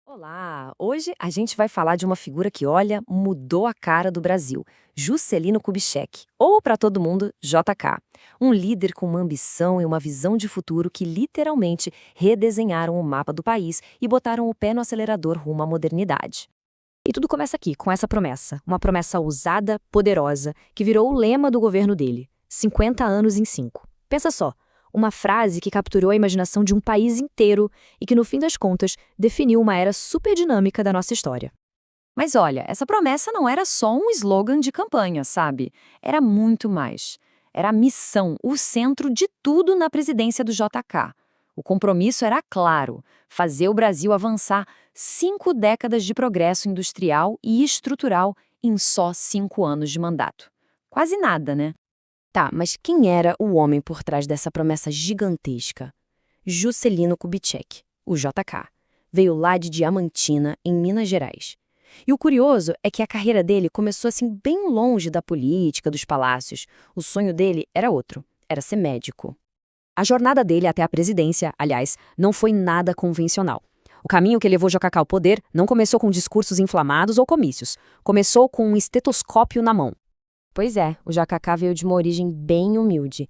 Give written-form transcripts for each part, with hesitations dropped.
Olá! Hoje a gente vai falar de uma figura que, olha, mudou a cara do Brasil, Juscelino Kubitschek, ou para todo mundo, JK. Um líder com uma ambição e uma visão de futuro que literalmente redesenharam o mapa do país e botaram o pé no acelerador rumo à modernidade. E tudo começa aqui, com essa promessa, uma promessa ousada, poderosa, que virou o lema do governo dele: 50 anos em 5. Pensa só, uma frase que capturou a imaginação de um país inteiro e que, no fim das contas, definiu uma era super dinâmica da nossa história. Mas olha, essa promessa não era só um slogan de campanha, sabe? Era muito mais. Era a missão, o centro de tudo na presidência do JK. O compromisso era claro: fazer o Brasil avançar 5 décadas de progresso industrial e estrutural em só 5 anos de mandato. Quase nada, né? Tá, mas quem era o homem por trás dessa promessa gigantesca? Juscelino Kubitschek, o JK. Veio lá de Diamantina, em Minas Gerais. E o curioso é que a carreira dele começou assim bem longe da política, dos palácios. O sonho dele era outro, era ser médico. A jornada dele até a presidência, aliás, não foi nada convencional. O caminho que levou JK ao poder não começou com discursos inflamados ou comícios. Começou com um estetoscópio na mão. Pois é, o JK veio de uma origem bem humilde.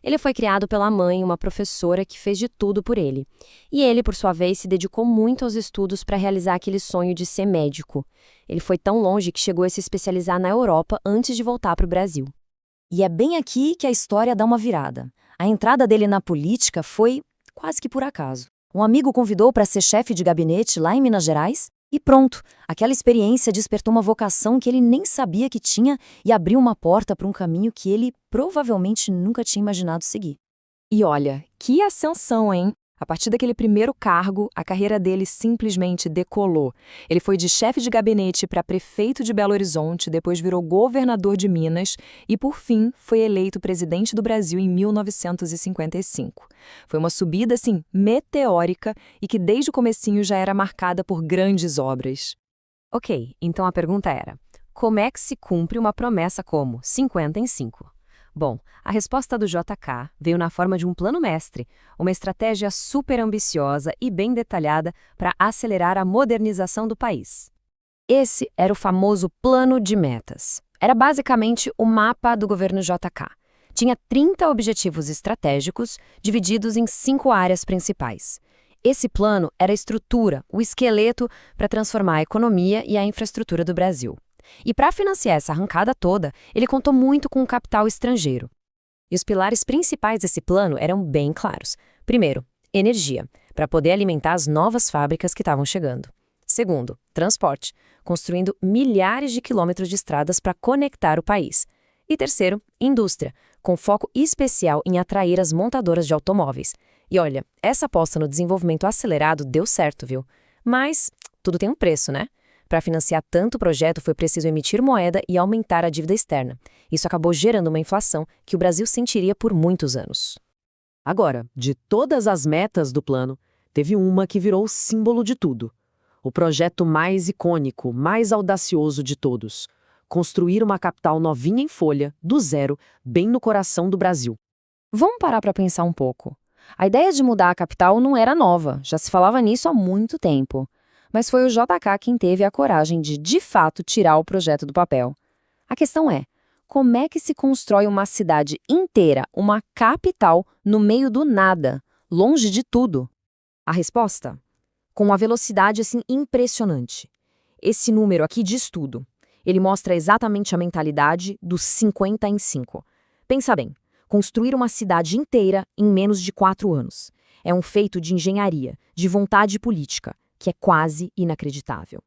Ele foi criado pela mãe, uma professora que fez de tudo por ele. E ele, por sua vez, se dedicou muito aos estudos para realizar aquele sonho de ser médico. Ele foi tão longe que chegou a se especializar na Europa antes de voltar para o Brasil. E é bem aqui que a história dá uma virada. A entrada dele na política foi quase que por acaso. Um amigo o convidou para ser chefe de gabinete lá em Minas Gerais e pronto, aquela experiência despertou uma vocação que ele nem sabia que tinha e abriu uma porta para um caminho que ele provavelmente nunca tinha imaginado seguir. E olha, que ascensão, hein? A partir daquele primeiro cargo, a carreira dele simplesmente decolou. Ele foi de chefe de gabinete para prefeito de Belo Horizonte, depois virou governador de Minas e, por fim, foi eleito presidente do Brasil em 1955. Foi uma subida, assim, meteórica e que desde o comecinho já era marcada por grandes obras. Ok, então a pergunta era: como é que se cumpre uma promessa como 50 em 5? Bom, a resposta do JK veio na forma de um plano mestre, uma estratégia super ambiciosa e bem detalhada para acelerar a modernização do país. Esse era o famoso Plano de Metas. Era basicamente o mapa do governo JK. Tinha 30 objetivos estratégicos, divididos em 5 áreas principais. Esse plano era a estrutura, o esqueleto para transformar a economia e a infraestrutura do Brasil. E para financiar essa arrancada toda, ele contou muito com o capital estrangeiro. E os pilares principais desse plano eram bem claros. Primeiro, energia, para poder alimentar as novas fábricas que estavam chegando. Segundo, transporte, construindo milhares de quilômetros de estradas para conectar o país. E terceiro, indústria, com foco especial em atrair as montadoras de automóveis. E olha, essa aposta no desenvolvimento acelerado deu certo, viu? Mas tudo tem um preço, né? Para financiar tanto projeto, foi preciso emitir moeda e aumentar a dívida externa. Isso acabou gerando uma inflação que o Brasil sentiria por muitos anos. Agora, de todas as metas do plano, teve uma que virou o símbolo de tudo. O projeto mais icônico, mais audacioso de todos. Construir uma capital novinha em folha, do zero, bem no coração do Brasil. Vamos parar para pensar um pouco. A ideia de mudar a capital não era nova, já se falava nisso há muito tempo. Mas foi o JK quem teve a coragem de fato, tirar o projeto do papel. A questão é: como é que se constrói uma cidade inteira, uma capital, no meio do nada, longe de tudo? A resposta? Com uma velocidade assim impressionante. Esse número aqui diz tudo. Ele mostra exatamente a mentalidade dos 50 em 5. Pensa bem, construir uma cidade inteira em menos de 4 anos. É um feito de engenharia, de vontade política, que é quase inacreditável.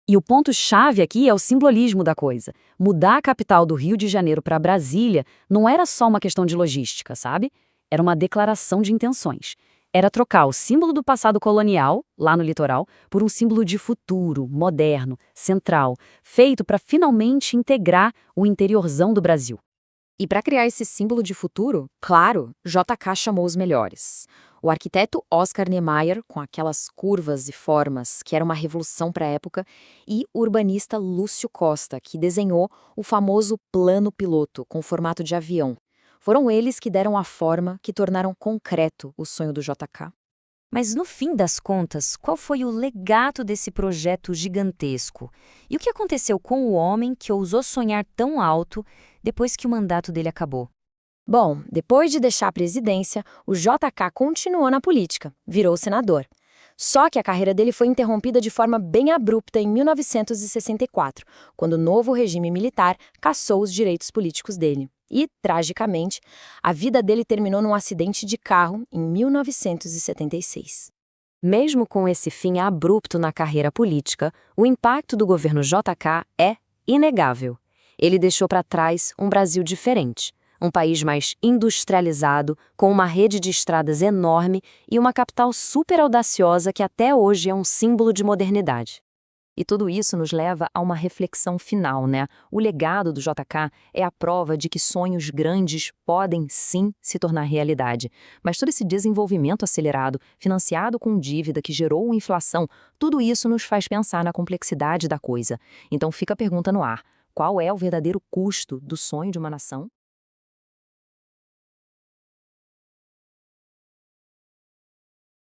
E o ponto-chave aqui é o simbolismo da coisa. Mudar a capital do Rio de Janeiro para Brasília não era só uma questão de logística, sabe? Era uma declaração de intenções. Era trocar o símbolo do passado colonial, lá no litoral, por um símbolo de futuro, moderno, central, feito para finalmente integrar o interiorzão do Brasil. E para criar esse símbolo de futuro, claro, JK chamou os melhores. O arquiteto Oscar Niemeyer, com aquelas curvas e formas que era uma revolução para a época, e o urbanista Lúcio Costa, que desenhou o famoso plano piloto com formato de avião. Foram eles que deram a forma que tornaram concreto o sonho do JK. Mas no fim das contas, qual foi o legado desse projeto gigantesco? E o que aconteceu com o homem que ousou sonhar tão alto depois que o mandato dele acabou? Bom, depois de deixar a presidência, o JK continuou na política, virou senador. Só que a carreira dele foi interrompida de forma bem abrupta em 1964, quando o novo regime militar cassou os direitos políticos dele. E, tragicamente, a vida dele terminou num acidente de carro em 1976. Mesmo com esse fim abrupto na carreira política, o impacto do governo JK é inegável. Ele deixou para trás um Brasil diferente. Um país mais industrializado, com uma rede de estradas enorme e uma capital super audaciosa que até hoje é um símbolo de modernidade. E tudo isso nos leva a uma reflexão final, né? O legado do JK é a prova de que sonhos grandes podem sim se tornar realidade. Mas todo esse desenvolvimento acelerado, financiado com dívida que gerou inflação, tudo isso nos faz pensar na complexidade da coisa. Então fica a pergunta no ar: qual é o verdadeiro custo do sonho de uma nação?